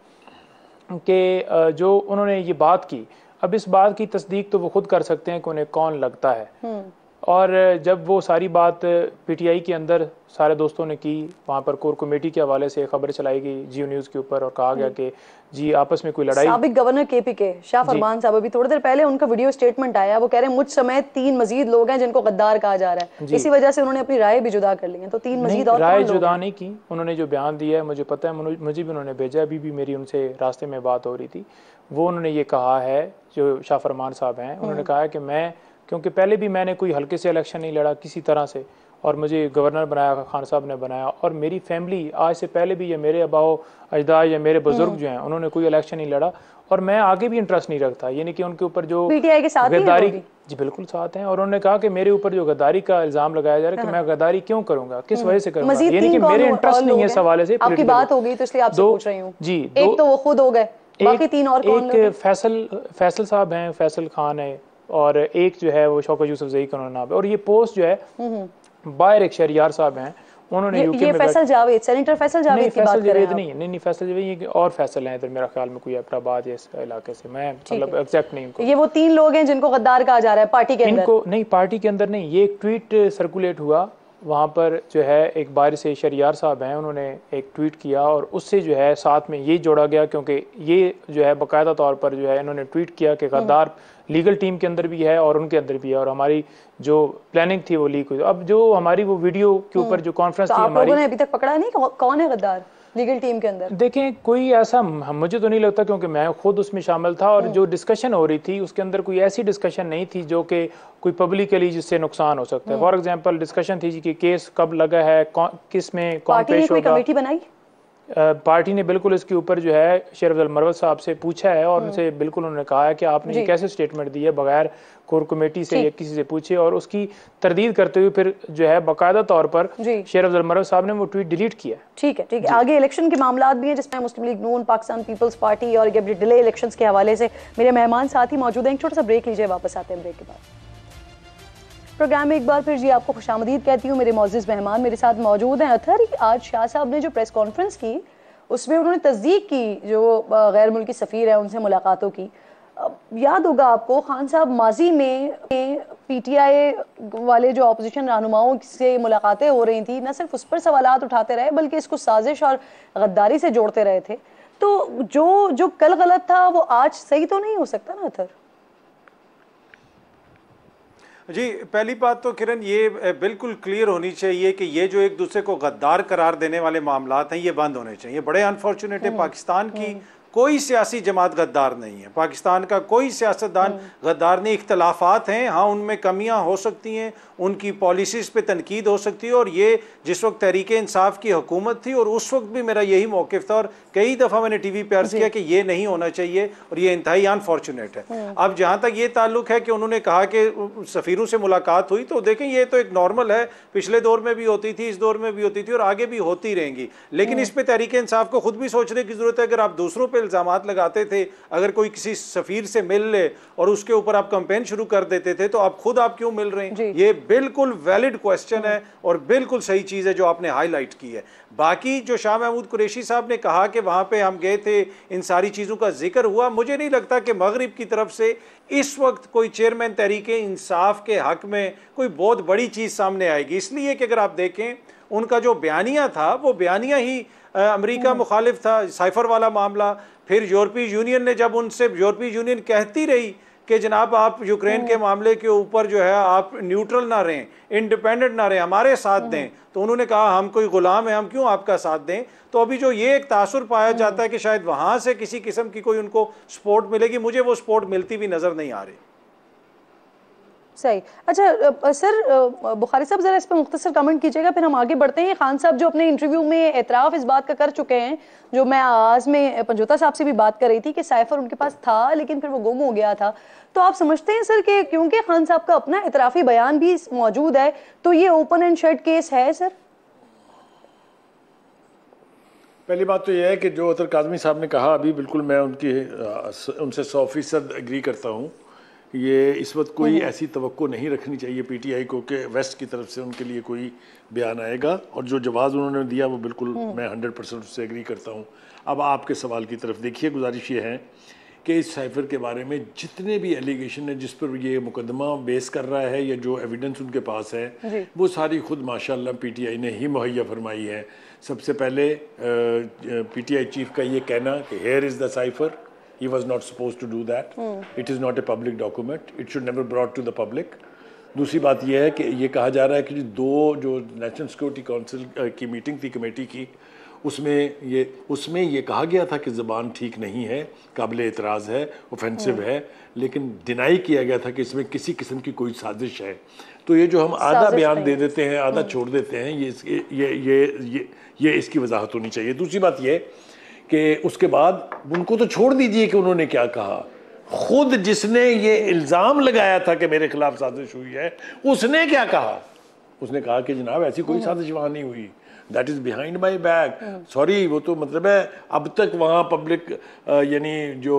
कि जो उन्होंने ये बात की, अब इस बात की तस्दीक तो वो खुद कर सकते हैं कि उन्हें कौन लगता है। और जब वो सारी बात पीटीआई के अंदर सारे दोस्तों ने की, वहाँ पर कोर कमेटी के हवाले से खबर चलाई गई जियो न्यूज़ के ऊपर, और कहा गया कि जी आपस में कोई लड़ाई। साबिक गवर्नर केपी शाह फरमान साहब, अभी थोड़ी देर पहले उनका वीडियो स्टेटमेंट आया, वो कह रहे हैं मुझ समेत 3 मजीद लोग हैं जिनको गद्दार कहा जा रहा है। इसी वजह से उन्होंने अपनी राय भी जुदा कर ली है। तो 3 मजीद और राय जुदा नहीं की उन्होंने, जो बयान दिया है मुझे पता है, मुझे भी उन्होंने भेजा, अभी भी मेरी उनसे रास्ते में बात हो रही थी। वो उन्होंने ये कहा है, जो शाह फरमान साहब हैं, उन्होंने कहा है कि मैं, क्योंकि पहले भी मैंने कोई हल्के से इलेक्शन नहीं लड़ा किसी तरह से, और मुझे गवर्नर बनाया, खान साहब ने बनाया, और मेरी फैमिली आज से पहले भी, ये मेरे अबाओ अजदाद या मेरे बुजुर्ग जो हैं उन्होंने कोई इलेक्शन नहीं लड़ा, और मैं आगे भी इंटरेस्ट नहीं रखता, यानी कि उनके ऊपर जो पीटीआई के साथ गद्दारी, जी बिल्कुल साथ हैं, और उन्होंने कहा कि मेरे ऊपर जो गद्दारी का इल्जाम लगाया जा रहा है कि मैं गद्दारी क्यों करूंगा, किस वजह से करूंगा, यानी कि मेरे इंटरेस्ट नहीं है इस हवाले से। आपकी बात हो गई तो इसलिए आपसे पूछ रही हूँ जी। एक तो वो खुद हो गए, बाकी 3 और कौन? एक फैसल साहब हैं, फैसल खान है, और एक जो है वो शौकत यूसुफ जई का नाम है, और ये पोस्ट जो है बाहर एक शहरियार साहब हैं, उन्होंने यूके में फैसल जावेद, सेनेटर फैसल जावेद की बात कर रहे हैं? नहीं फैसल जावेद, ये और फैसल हैं इधर मेरा ख्याल में, कोई अपराबाद या इस इलाके से, मैं मतलब एग्जैक्ट नहीं उनको। ये वो 3 लोग हैं जिनको गद्दार कहा जा रहा है पार्टी के अंदर? इनको नहीं, पार्टी के अंदर नहीं, ये एक ट्वीट सर्कुलेट हुआ, वहाँ पर जो है एक बाहर से शहरियार साहब हैं, उन्होंने एक ट्वीट किया और उससे जो है साथ में ये जोड़ा गया, क्योंकि ये जो है बाकायदा तौर पर जो है इन्होंने ट्वीट किया कि गद्दार लीगल टीम के अंदर भी है और उनके अंदर भी है, और हमारी जो प्लानिंग थी वो लीक हुई। अब जो हमारी वो वीडियो के ऊपर जो कॉन्फ्रेंस थी हमारी, लोगों ने अभी तक पकड़ा नहीं कौन है गद्दार लीगल टीम के अंदर? देखें, कोई ऐसा मुझे तो नहीं लगता, क्योंकि मैं खुद उसमें शामिल था, और जो डिस्कशन हो रही थी उसके अंदर कोई ऐसी डिस्कशन नहीं थी जो कि कोई पब्लिकली जिससे नुकसान हो सकता है। फॉर एग्जांपल डिस्कशन थी कि केस कब लगा है, किस में कौन पेश होगा। कमेटी बनाई पार्टी ने बिल्कुल इसके ऊपर जो है शेर अफजल मरवत साहब से पूछा है, और उनसे बिल्कुल उन्होंने कहा है कि आपने ये कैसे स्टेटमेंट दी है बगैर कोर कमेटी से या किसी से पूछे, और उसकी तरदीद करते हुए फिर जो है बाकायदा तौर पर शेर अफजल मरवत साहब ने वो ट्वीट डिलीट किया। ठीक है आगे इलेक्शन के मामला भी हैं जिसमें मुस्लिम लीग नून, पाकिस्तान पीपल्स पार्टी और डिले इलेक्शंस के हवाले से मेरे मेहमान साथ ही मौजूद हैं। एक छोटा सा ब्रेक लीजिए, वापस आते हैं ब्रेक के बाद। प्रोग्राम में एक बार फिर जी आपको खुशामदीद कहती हूँ। मेरे मौजूद मेहमान मेरे साथ मौजूद हैं। अथर, आज शाह साहब ने जो प्रेस कॉन्फ्रेंस की उसमें उन्होंने तस्दीक की जो गैर मुल्की सफ़ीर है उनसे मुलाकातों की। याद होगा आपको, खान साहब माजी में पीटीआई वाले जो अपोजिशन रहनुमाओं से मुलाकातें हो रही थी, न सिर्फ उस पर सवालात उठाते रहे बल्कि इसको साजिश और गद्दारी से जोड़ते रहे थे। तो जो कल गलत था वो आज सही तो नहीं हो सकता ना अथर? जी, पहली बात तो किरण ये बिल्कुल क्लियर होनी चाहिए कि ये जो एक दूसरे को गद्दार करार देने वाले मामलात हैं ये बंद होने चाहिए। बड़े अनफॉर्चुनेट है, पाकिस्तान की कोई सियासी जमात गद्दार नहीं है, पाकिस्तान का कोई सियासतदान गद्दार नहीं। इख्तलाफात हैं, हाँ उनमें कमियां हो सकती हैं, उनकी पॉलिसीज़ पे तनकीद हो सकती है, और ये जिस वक्त तहरीक इंसाफ की हुकूमत थी और उस वक्त भी मेरा यही मौक़िफ़ था, और कई दफ़ा मैंने टीवी पे अर्ज़ किया कि ये नहीं होना चाहिए और ये इंतहाई अनफॉर्चुनेट है। अब जहाँ तक ये ताल्लुक़ है कि उन्होंने कहा कि सफ़ीरों से मुलाकात हुई, तो देखें ये तो एक नॉर्मल है, पिछले दौर में भी होती थी, इस दौर में भी होती थी और आगे भी होती रहेंगी। लेकिन इस पर तहरीक इंसाफ को खुद भी सोचने की ज़रूरत है। अगर आप दूसरों पर इल्ज़ामात लगाते थे, अगर कोई किसी सफ़ीर से मिल ले और उसके ऊपर आप कैंपेन शुरू कर देते थे, तो आप खुद आप क्यों मिल रहे हैं? ये बिल्कुल वैलिड क्वेश्चन है और बिल्कुल सही चीज़ है जो आपने हाईलाइट की है। बाकी जो शाह महमूद कुरैशी साहब ने कहा कि वहाँ पे हम गए थे, इन सारी चीज़ों का जिक्र हुआ, मुझे नहीं लगता कि मगरिब की तरफ से इस वक्त कोई चेयरमैन तहरीक इंसाफ के हक में कोई बहुत बड़ी चीज़ सामने आएगी। इसलिए कि अगर आप देखें उनका जो बयानिया था वो बयानिया ही अमेरिका मुखालिफ था, साइफर वाला मामला। फिर यूरोपीय यूनियन ने जब उनसे, यूरोपीय यूनियन कहती रही कि जनाब आप यूक्रेन के मामले के ऊपर जो है आप न्यूट्रल ना रहें, इंडिपेंडेंट ना रहें, हमारे साथ दें, तो उन्होंने कहा हम कोई गुलाम है, हम क्यों आपका साथ दें। तो अभी जो ये एक तासुर पाया जाता है कि शायद वहाँ से किसी किस्म की कोई उनको सपोर्ट मिलेगी, मुझे वो सपोर्ट मिलती भी नज़र नहीं आ रही। सही। अच्छा सर, बुखारी साहब ज़रा इस पर मुख्तसर कमेंट कीजिएगा, फिर हम आगे बढ़ते हैं। खान साहब जो अपने इंटरव्यू में एतराफ़ इस बात का कर चुके हैं, जो मैं आगाज़ में पंजोता साहब से भी बात कर रही थी कि साइफर उनके पास था लेकिन फिर वो गुम हो गया था। तो आप समझते हैं सर कि क्योंकि खान साहब का अपना एतराफ़ी बयान भी मौजूद है तो ये ओपन एंड शट केस है सर? पहली बात तो यह है कि जो अतर काज़मी साहब ने कहा अभी, बिल्कुल मैं उनसे 100% एग्री करता हूँ। ये इस वक्त कोई ऐसी तवक्को नहीं रखनी चाहिए पीटीआई को कि वेस्ट की तरफ से उनके लिए कोई बयान आएगा, और जो जवाब उन्होंने दिया वो बिल्कुल मैं 100% उससे एग्री करता हूँ। अब आपके सवाल की तरफ देखिए, गुजारिश ये है कि इस साइफर के बारे में जितने भी एलिगेशन है जिस पर ये मुकदमा बेस कर रहा है या जो एविडेंस उनके पास है वो सारी खुद माशाल्लाह पीटीआई ने ही मुहैया फरमाई है। सबसे पहले पीटीआई चीफ का ये कहना कि here is the cipher, he was not supposed to do that, it is not a public document, it should never brought to the public। दूसरी बात यह है कि ये कहा जा रहा है कि दो जो नेशनल सिक्योरिटी काउंसिल की मीटिंग थी कमेटी की, उसमें ये कहा गया था कि ज़बान ठीक नहीं है, काबिल एतराज़ है, ऑफेंसिव है, लेकिन डिनाई किया गया था कि इसमें किसी किस्म की कोई साजिश है। तो ये जो हम आधा बयान दे देते हैं, आधा छोड़ देते हैं, ये इसकी वजाहत होनी चाहिए। दूसरी बात ये कि उसके बाद उनको तो छोड़ दीजिए कि उन्होंने क्या कहा, खुद जिसने ये इल्ज़ाम लगाया था कि मेरे खिलाफ साजिश हुई है, उसने क्या कहा? उसने कहा कि जनाब ऐसी कोई साजिश वहाँ नहीं हुई, that is behind my back. Sorry, वो तो मतलब है अब तक वहाँ पब्लिक यानी जो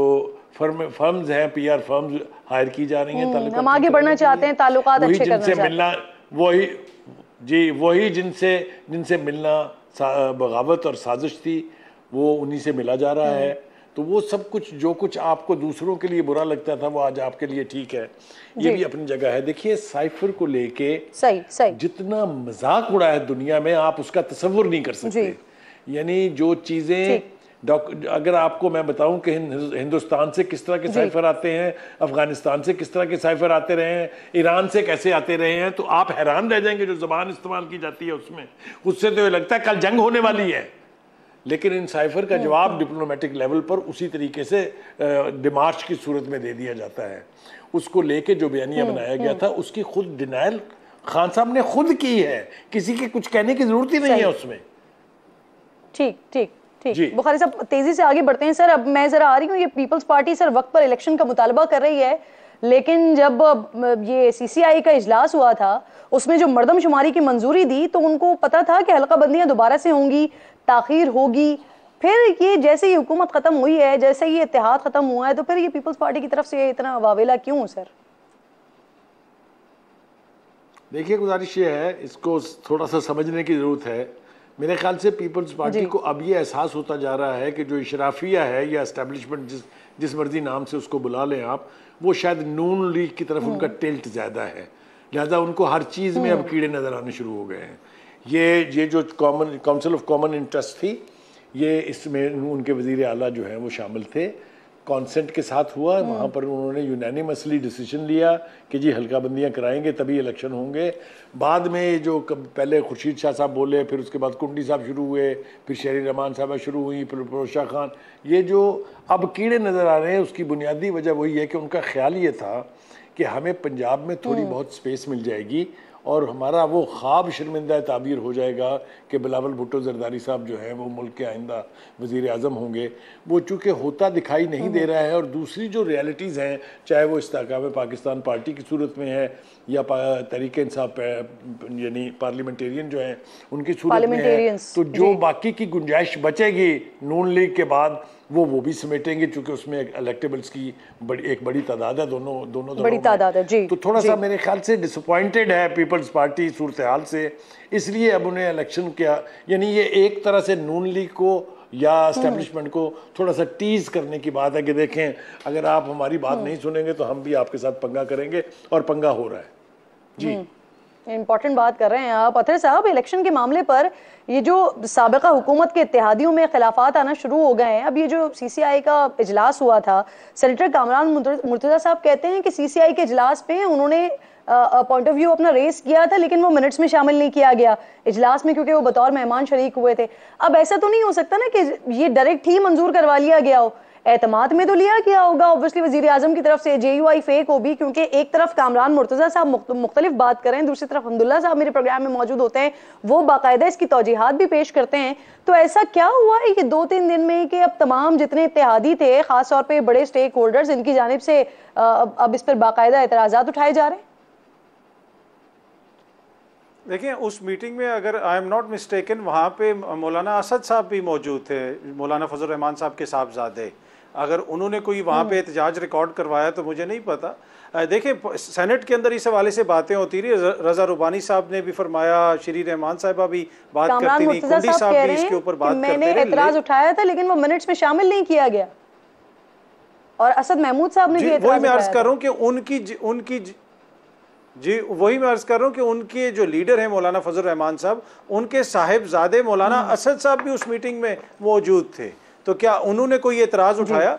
फर्म्स हैं, PR फर्म्स हायर की जा रही हैं, हम आगे बढ़ना चाहते हैं, ताल्लुकात अच्छे करना चाहते हैं, मिलना वही जिनसे मिलना बगावत और साजिश थी, वो उन्हीं से मिला जा रहा है। तो वो सब कुछ जो कुछ आपको दूसरों के लिए बुरा लगता था वो आज आपके लिए ठीक है, ये भी अपनी जगह है। देखिए साइफर को लेके सही जितना मजाक उड़ा है दुनिया में, आप उसका तसव्वुर नहीं कर सकते। यानी जो चीजें अगर आपको मैं बताऊं कि हिंदुस्तान से किस तरह के साइफर आते हैं, अफगानिस्तान से किस तरह के साइफर आते रहे हैं, ईरान से कैसे आते रहे हैं, तो आप हैरान रह जाएंगे। जो जबान इस्तेमाल की जाती है उससे तो ये लगता है कल जंग होने वाली है, लेकिन इन साइफर का जवाब डिप्लोमेटिक लेवल पर उसी तरीके से डिमार्च की सूरत में दे दिया जाता है। उसको लेके जो बयानिया बनाया गया था उसकी खुद डिनायल खान साहब ने खुद की है, किसी के कुछ कहने की जरूरत ही नहीं है उसमें। ठीक बुखारी साहब, तेजी से आगे बढ़ते हैं सर। अब मैं जरा आ रही हूँ, ये पीपल्स पार्टी सर वक्त पर इलेक्शन का मुतालबा कर रही है, लेकिन जब ये CCI का इजलास हुआ था उसमें जो मर्दमशुमारी की मंजूरी दी तो उनको पता था कि हल्का बंदियां दोबारा से होंगी, ताखीर होगी। फिर ये जैसे ही हुकूमत खत्म हुई है, जैसे ही इत्तेहाद खत्म हुआ है, तो फिर ये पीपल्स पार्टी की तरफ से इतना वावेला क्यों सर? देखिए गुजारिश ये है, इसको थोड़ा सा समझने की जरूरत है। मेरे ख्याल से पीपल्स पार्टी को अब ये एहसास होता जा रहा है कि जो इशराफिया है या एस्टेब्लिशमेंट, जिस मर्जी नाम से उसको बुला लें आप, वो शायद नून लीग की तरफ उनका टिल्ट ज़्यादा है, लिहाजा उनको हर चीज़ में अब कीड़े नज़र आने शुरू हो गए हैं। ये जो काउंसिल ऑफ कॉमन इंटरेस्ट थी, ये इसमें उनके वज़ीर आला जो हैं वो शामिल थे, कॉन्सेंट के साथ हुआ। वहाँ पर उन्होंने यूनानिमसली डिसीजन लिया कि जी हल्का बंदियाँ कराएंगे तभी इलेक्शन होंगे। बाद में जो पहले खुर्शीद शाह साहब बोले, फिर उसके बाद कुंडी साहब शुरू हुए, फिर शहरी रहमान साहब शुरू हुई, फिर फिरोज खान, ये जो अब कीड़े नज़र आ रहे हैं उसकी बुनियादी वजह वही है कि उनका ख्याल ये था कि हमें पंजाब में थोड़ी बहुत स्पेस मिल जाएगी और हमारा वो ख्वाब शर्मिंदा ताबीर हो जाएगा कि बिलावल भुट्टो जरदारी साहब जो है वो मुल्क के आइंदा वज़ीर आज़म होंगे। वो चूँकि होता दिखाई नहीं दे रहा है, और दूसरी जो रियलिटीज़ हैं, चाहे वो इस्तेहकाम पाकिस्तान पार्टी की सूरत में है या तहरीक इंसाफ यानी पार्लियामेंटेरियन जो हैं उनकी सूरत में है, तो जो बाकी की गुंजाइश बचेगी नून लीग के बाद वो भी समेटेंगे, चूंकि उसमें इलेक्टेबल्स की एक बड़ी तादाद है, दोनों बड़ी तादाद है जी। तो थोड़ा सा मेरे ख्याल से डिसअपॉइंटेड है पीपल्स पार्टी सूरत हाल से, इसलिए अब उन्हें इलेक्शन क्या, यानी ये एक तरह से नून लीग को या एस्टेब्लिशमेंट को थोड़ा सा टीज करने की बात है कि देखें अगर आप हमारी बात नहीं सुनेंगे तो हम भी आपके साथ पंगा करेंगे, और पंगा हो रहा है जी। इम्पॉर्टेंट बात कर रहे हैं आप अतहर साहब। इलेक्शन के मामले पर ये जो साबिका हुकूमत के इत्तेहादियों में खिलाफात आना शुरू हो गए हैं। अब ये जो CCI का इजलास हुआ था, सेनेटर कामरान मुर्तज़ा साहब कहते हैं कि CCI के इजलास में उन्होंने पॉइंट ऑफ व्यू अपना रेस किया था, लेकिन वो मिनट्स में शामिल नहीं किया गया इजलास में, क्योंकि वो बतौर मेहमान शरीक हुए थे। अब ऐसा तो नहीं हो सकता ना कि ये डायरेक्ट ही मंजूर करवा लिया गया हो, एतमाद में तो लिया गया होगा ऑब्वियसली वजीर आजम की तरफ से JUI फेक होगी, क्योंकि एक तरफ कामरान मुर्तज़ा साहब मुख्तलिफ बात करें, दूसरी तरफ हमदुल्ला साहब मेरे प्रोग्राम में मौजूद होते हैं, वो बाकायदा इसकी तौजीहात भी पेश करते हैं। तो ऐसा क्या हुआ है ये 2-3 दिन में कि अब तमाम जितने इत्तेहादी थे, खास तौर पर बड़े स्टेक होल्डर्स, इनकी जानिब से अब इस पर बाकायदा एतराज़ात उठाए जा रहे हैं? देखिए उस मीटिंग में अगर आई एम नॉट मिस्टेकन वहाँ पे मौलाना असद साहब भी मौजूद थे, मौलाना फजल रहमान साहब के साहबजादे। अगर उन्होंने कोई वहाँ पे एहतजाज रिकॉर्ड करवाया तो मुझे नहीं पता। देखिए सेनेट के अंदर इस हवाले से बातें होती रही, रजा रुबानी साहब ने भी फरमाया, श्री रहमान साहबा भी बात करती रही, कुंडी साहब भी इसके ऊपर बात करते रहे। मैंने एतराज उठाया था लेकिन वो मिनट्स में शामिल नहीं किया गया, और असद महमूद साहब ने भी एतराज उठाया। वही मैं अर्ज कर रहा हूँ कि वही मैं अर्ज कर रहा हूँ कि उनके जो लीडर हैं मौलाना फजल रहमान साहब, उनके साहिबजादे मौलाना असद साहब भी उस मीटिंग में मौजूद थे। तो क्या उन्होंने कोई एतराज़ उठाया?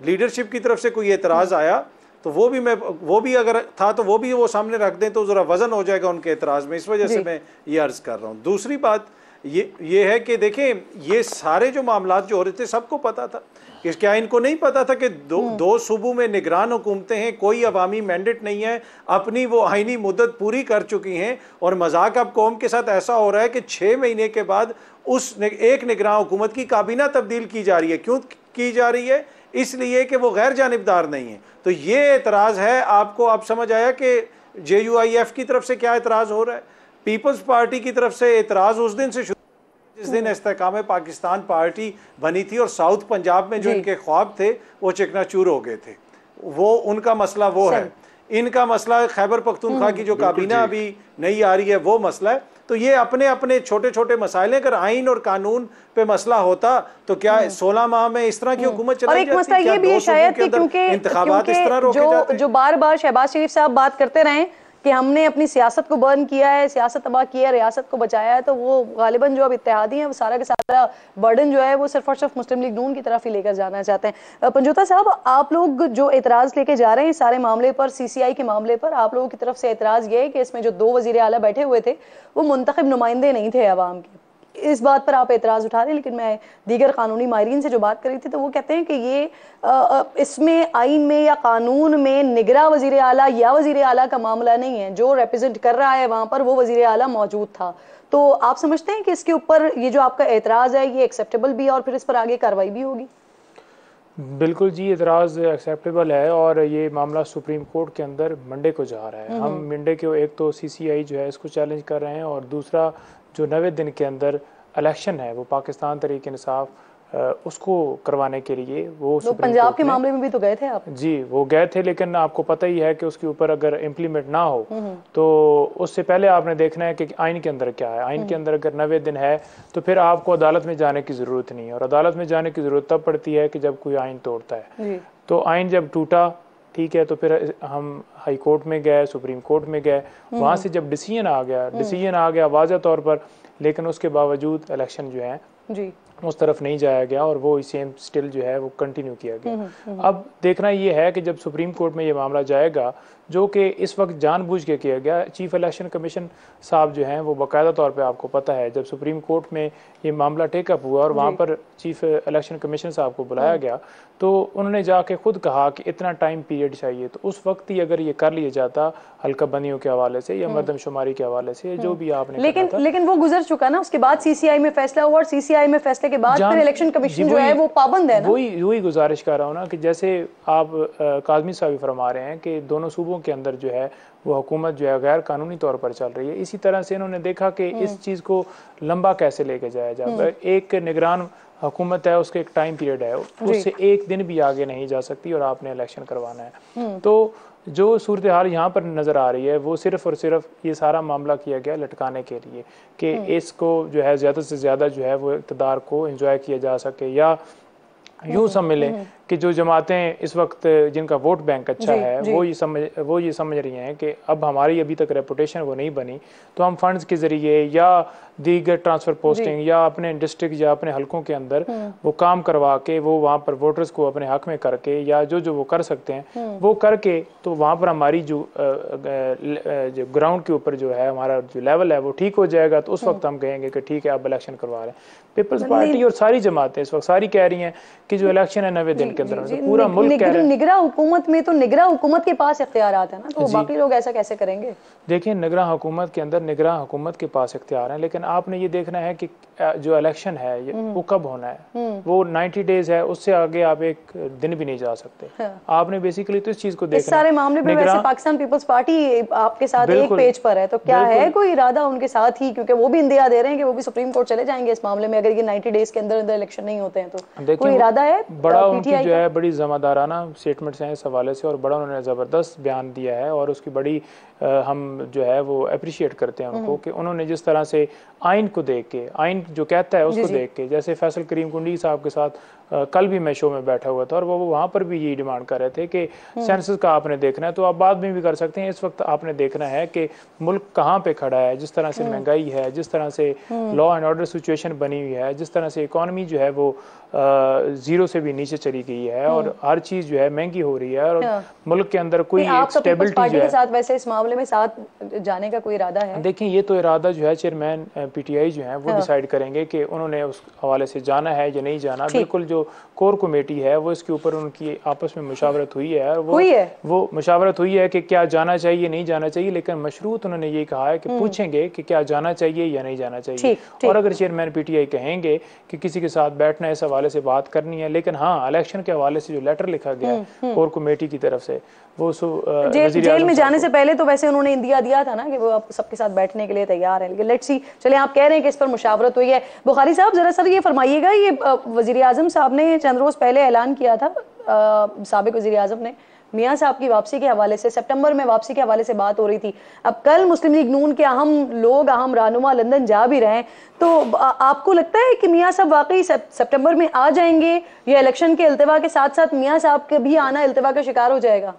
लीडरशिप की तरफ से कोई एतराज़ आया तो वो भी अगर था तो वो सामने रख दें तो ज़रा वज़न हो जाएगा उनके एतराज़ में। इस वजह से मैं ये अर्ज़ कर रहा हूँ। दूसरी बात ये है कि देखें, ये सारे जो मामलात जो हो रहे थे सबको पता था। क्या इनको नहीं पता था कि दो सूबों में निगरान हुकूमतें हैं, कोई अवामी मैंडेट नहीं है, अपनी वो आईनी मुद्दत पूरी कर चुकी हैं, और मजाक अब कौम के साथ ऐसा हो रहा है कि 6 महीने के बाद उस एक निगरान हुकूमत की काबीना तब्दील की जा रही है। क्यों की जा रही है? इसलिए कि वो गैर जानिबदार नहीं है। तो ये एतराज़ है। आपको अब समझ आया कि JUIF की तरफ से क्या एतराज़ हो रहा है। पीपल्स पार्टी की तरफ से एतराज़ उस दिन से शुरू जिस दिन इस्तेकाम पाकिस्तान पार्टी बनी थी और साउथ पंजाब में जो इनके ख्वाब थे वो चकनाचूर हो गए थे। वो उनका मसला वो है। इनका मसला खैबर पख्तूनख्वा की जो काबीना अभी नहीं आ रही है वो मसला है। तो ये अपने अपने छोटे छोटे मसाइल, अगर आइन और कानून पे मसला होता तो क्या 16 माह में इस तरह की हुकूमत चलाई जाती? और एक मसला ये भी है शायद कि क्योंकि जो बार बार शहबाज शरीफ साहब बात करते रहे कि हमने अपनी सियासत को बर्न किया है, सियासत तबाह की है, रियासत को बचाया है, तो वो गालिबन जो अब इत्तेहादी हैं वो सारा का सारा बर्डन जो है वो सिर्फ और सिर्फ मुस्लिम लीग नून की तरफ ही लेकर जाना चाहते हैं। पंजोता साहब, आप लोग जो एतराज़ लेके जा रहे हैं सारे मामले पर, CCI के मामले पर, आप लोगों की तरफ से एतराज़ ये है कि इसमें जो 2 वज़ीर आला बैठे हुए थे वो मुंतखब नुमाइंदे नहीं थे अवाम के। इस बात पर आप एतराज़ उठा रहे हैं, लेकिन मैं दीगर कानूनी माहिरीन से जो बात करी थी तो वो कहते हैं कि ये इसमें आइन में या कानून में निगरां वज़ीर आला या वज़ीर आला का मामला नहीं है। जो रिप्रेजेंट कर रहा है वहाँ पर वो वज़ीर आला मौजूद था। तो आप समझते हैं कि इसके ऊपर ये जो आपका एतराज़ है ये एक्सेप्टेबल भी है और फिर इस पर आगे कार्रवाई भी होगी? बिल्कुल जी, एतराज़ एक्सेप्टेबल है और ये मामला सुप्रीम कोर्ट के अंदर मंडे को जा रहा है। हम मंडे को एक तो CCI जो है इसको चैलेंज कर रहे हैं और दूसरा जो 90 दिन के अंदर इलेक्शन है वो पाकिस्तान तहरीक इंसाफ उसको करवाने के लिए वो पंजाब के मामले में भी तो गए थे आप? जी, वो गए थे, लेकिन आपको पता ही है कि उसके ऊपर अगर इम्प्लीमेंट ना हो तो उससे पहले आपने देखना है कि आइन के अंदर क्या है। आइन के अंदर अगर 90 दिन है तो फिर आपको अदालत में जाने की ज़रूरत नहीं है, और अदालत में जाने की ज़रूरत तब पड़ती है कि जब कोई आइन तोड़ता है। तो आइन जब टूटा, ठीक है, तो फिर हम हाई कोर्ट में गए, सुप्रीम कोर्ट में गए, वहाँ से जब डिसीजन आ गया वाज़ह तौर पर, लेकिन उसके बावजूद इलेक्शन जो है जी उस तरफ नहीं जाया गया और वो सेम स्टिल जो है वो कंटिन्यू किया गया। अब देखना ये है कि जब सुप्रीम कोर्ट में ये मामला जाएगा, जो कि इस वक्त जानबूझ के किया गया, चीफ इलेक्शन कमीशन साहब जो हैं वो बाकायदा तौर पे आपको पता है जब सुप्रीम कोर्ट में ये मामला टेकअप हुआ और वहाँ पर चीफ इलेक्शन कमीशन साहब को बुलाया गया तो उन्होंने जाके खुद कहा कि इतना टाइम पीरियड चाहिए। तो उस वक्त ही अगर ये कर लिया जाता हल्का बंदियों के हवाले से या मरदमशुमारी के हवाले से, जो भी आपने लेकिन वो गुजर चुका ना, उसके बाद CCI में फैसला हुआ और CCI में फैसले के बाद फिर इलेक्शन कमीशन जो है वो पाबंद है ना। वही गुजारिश कर रहा हूँ ना कि जैसे आप काज़मी साहब फरमा रहे हैं कि दोनों सूबों के अंदर जो है वो हुकूमत जो है गैर कानूनी तौर पर चल रही है, इसी तरह से इन्होंने देखा कि इस चीज़ को लंबा कैसे लेके जाया जाए। एक निगरान हुकूमत है, उसके एक टाइम पीरियड है, उससे एक दिन भी आगे नहीं जा सकती और आपने इलेक्शन करवाना है। तो जो सूरत हाल यहाँ पर नज़र आ रही है वो सिर्फ और सिर्फ ये सारा मामला किया गया लटकाने के लिए कि इसको जो है ज़्यादा से ज़्यादा जो है वो इक़्तिदार को एंजॉय किया जा सके, या यूँ समझ कि जो जमातें इस वक्त जिनका वोट बैंक अच्छा है वो ये समझ रही हैं कि अब हमारी अभी तक रेपुटेशन वो नहीं बनी तो हम फंड्स के ज़रिए या दीगर ट्रांसफ़र पोस्टिंग या अपने डिस्ट्रिक्ट या अपने हलकों के अंदर वो काम करवा के वो वहाँ पर वोटर्स को अपने हक में करके या जो वो कर सकते हैं वो करके, तो वहाँ पर हमारी जो ग्राउंड के ऊपर जो है हमारा जो लेवल है वो ठीक हो जाएगा। तो उस वक्त हम कहेंगे कि ठीक है अब इलेक्शन करवा रहे हैं। पीपल्स पार्टी और सारी जमातें इस वक्त सारी कह रही हैं कि जो इलेक्शन है 90 दिन के अंदर, तो पूरा मुल्क कह रहा है। निगरां हुकूमत में तो निगरां हुकूमत के पास इख्तियारात है ना, तो बाकी लोग ऐसा कैसे करेंगे? देखिए, निगरां हुकूमत के अंदर निगरां हुकूमत के पास इख्तियार हैं, लेकिन आपने ये देखना है कि जो इलेक्शन है वो कब होना है। वो 90 डेज है, उससे आगे आप एक दिन भी नहीं जा सकते। आपने बेसिकली तो इस चीज को देखना। इस सारे मामले में वैसे पाकिस्तान पीपल्स पार्टी आपके साथ एक पेज पर है, तो क्या है कोई इरादा उनके साथ ही, क्योंकि वो भी इंदिया दे रहे हैं कि वो भी सुप्रीम कोर्ट चले जाएंगे इस मामले में अगर ये 90 डेज के अंदर इलेक्शन नहीं होते हैं तो कोई इरादा है? बड़ा उनकी जो है बड़ी ज़िम्मेदाराना स्टेटमेंट्स हैं इस हवाले से और बड़ा उन्होंने ज़बरदस्त बयान दिया है और उसकी बड़ी हम जो है वो अप्रिशिएट करते हैं उनको कि उन्होंने जिस तरह से आइन को देख के, आइन जो कहता है उसको देख के, जैसे फैसल करीम कुंडी साहब के साथ कल भी मैं शो में बैठा हुआ था और वो वहाँ पर भी यही डिमांड कर रहे थे कि सेंसस का आपने देखना है, तो आप बाद में भी कर सकते हैं, इस वक्त आपने देखना है कि मुल्क कहाँ पे खड़ा है, जिस तरह से महंगाई है, जिस तरह से लॉ एंड ऑर्डर सिचुएशन बनी हुई है, जिस तरह से इकॉनमी जो है वो जीरो से भी नीचे चली गई है और हर चीज जो है महंगी हो रही है और मुल्क के अंदर कोई स्टेबिलिटी जो है। साथ वैसे इस मामले में साथ जाने का कोई इरादा है? देखिए, ये तो इरादा जो है चेयरमैन पीटीआई जो है वो डिसाइड करेंगे कि उन्होंने उस हवाले से जाना है या नहीं जाना। बिल्कुल जो कोर कमेटी है वो इसके ऊपर उनकी आपस में मुशावरत हुई है और वो मुशावरत हुई है कि क्या जाना चाहिए नहीं जाना चाहिए, लेकिन मशरूत उन्होंने ये कहा है कि पूछेंगे कि क्या जाना चाहिए या नहीं जाना चाहिए। और अगर चेयरमैन पीटीआई कहेंगे कि किसी के साथ बैठना है, इस हवाले से बात करनी है, लेकिन हाँ इलेक्शन के हवाले से जो लेटर लिखा गया कोर कमेटी की तरफ से वो जेल में जाने से पहले तो वैसे उन्होंने इंदिया दिया था ना कि वो आप सबके साथ बैठने के लिए तैयार है, लेकिन लेट्स सी। चलिए, आप कह रहे हैं कि इस पर मुशावरत हुई है। बुखारी साहब जरा सर ये फरमाइएगा, ये वजीर आजम साहब ने चंद रोज पहले ऐलान किया था, साबिक वजीर आजम ने, मियाँ साहब की वापसी के हवाले से, सितंबर में वापसी के हवाले से बात हो रही थी। अब कल मुस्लिम लीग नून के अहम लोग, अहम रहनुमा लंदन जा भी रहे हैं, तो आपको लगता है कि मियाँ साहब वाकई सितंबर में आ जाएंगे या इलेक्शन के इल्तिवा के साथ साथ मियाँ साहब का भी आना इल्तिवा का शिकार हो जाएगा?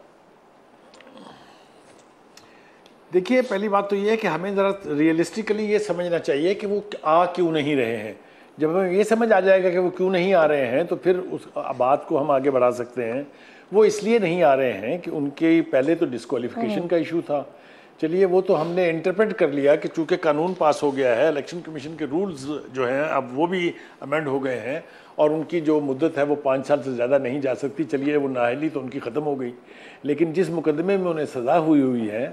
देखिए, पहली बात तो ये है कि हमें ज़रा रियलिस्टिकली ये समझना चाहिए कि वो आ क्यों नहीं रहे हैं। जब हमें ये समझ आ जाएगा कि वो क्यों नहीं आ रहे हैं तो फिर उस बात को हम आगे बढ़ा सकते हैं। वो इसलिए नहीं आ रहे हैं कि उनके पहले तो डिस्क्वालिफिकेशन का इशू था, चलिए वो तो हमने इंटरप्रेट कर लिया कि चूँकि कानून पास हो गया है, इलेक्शन कमीशन के रूल्स जो हैं अब वो भी अमेंड हो गए हैं और उनकी जो मुद्दत है वो 5 साल से ज़्यादा नहीं जा सकती, चलिए वो नाअहली तो उनकी ख़त्म हो गई। लेकिन जिस मुकदमे में उन्हें सज़ा हुई है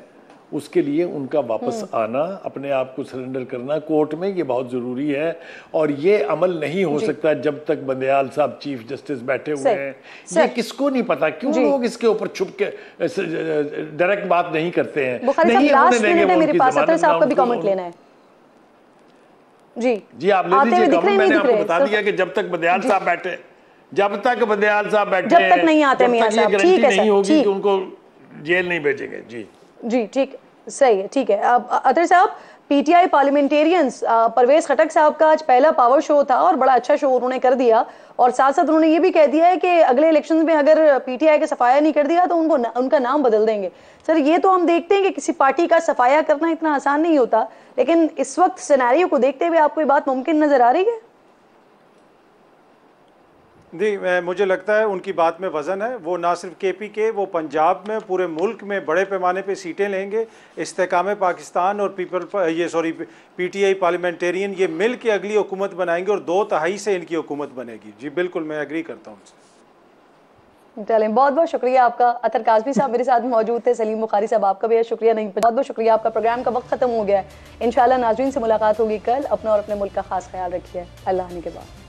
उसके लिए उनका वापस आना, अपने आप को सरेंडर करना कोर्ट में, ये बहुत ज़रूरी है और ये अमल नहीं हो सकता जब तक बंदयाल साहब चीफ जस्टिस बैठे हुए हैं। ये किसको नहीं पता क्यों लोग इसके ऊपर छुप के डायरेक्ट बात नहीं करते हैं। नहीं होने देंगे वो उनकी ज़मानत। जी आप ले लीजिए कमेंट, मैंने आपको बता दिया कि जब तक बंदयाल साहब बैठे, जब तक बंदयाल साहब बैठे, जब तक नहीं आते मियां साहब, गारंटी नहीं होगी कि उनको जेल नहीं भेजेंगे। जी ठीक, सही है, ठीक है। अब अतर साहब, पीटीआई पार्लियामेंटेरियंस, परवेज खटक साहब का आज पहला पावर शो था और बड़ा अच्छा शो उन्होंने कर दिया और साथ साथ उन्होंने ये भी कह दिया है कि अगले इलेक्शन में अगर पीटीआई का सफाया नहीं कर दिया तो उनका नाम बदल देंगे। सर, ये तो हम देखते हैं कि किसी पार्टी का सफाया करना इतना आसान नहीं होता, लेकिन इस वक्त सिनेरियो को देखते हुए आपको ये बात मुमकिन नजर आ रही है? जी, मुझे लगता है उनकी बात में वज़न है। वो ना सिर्फ केपी के, वो पंजाब में, पूरे मुल्क में बड़े पैमाने पे सीटें लेंगे। इस्तेकाम पाकिस्तान और पीटीआई पार्लियामेंटेरियन ये मिल के अगली हुकूमत बनाएंगे और 2/3 से इनकी हुकूमत बनेगी। जी बिल्कुल, मैं एग्री करता हूँ उनसे। चलें, बहुत बहुत शुक्रिया आपका। अतर काज़मी साहब मेरे साथ मौजूद थे, सलीम बुखारी साहब आपका भी शुक्रिया, नहीं बहुत बहुत शुक्रिया आपका। प्रोग्राम का वक्त खत्म हो गया है। इंशाल्लाह नाज़रीन से मुलाकात होगी कल। अपना और अपने मुल्क का खास ख्याल रखिए। अल्लाह ने के बाद।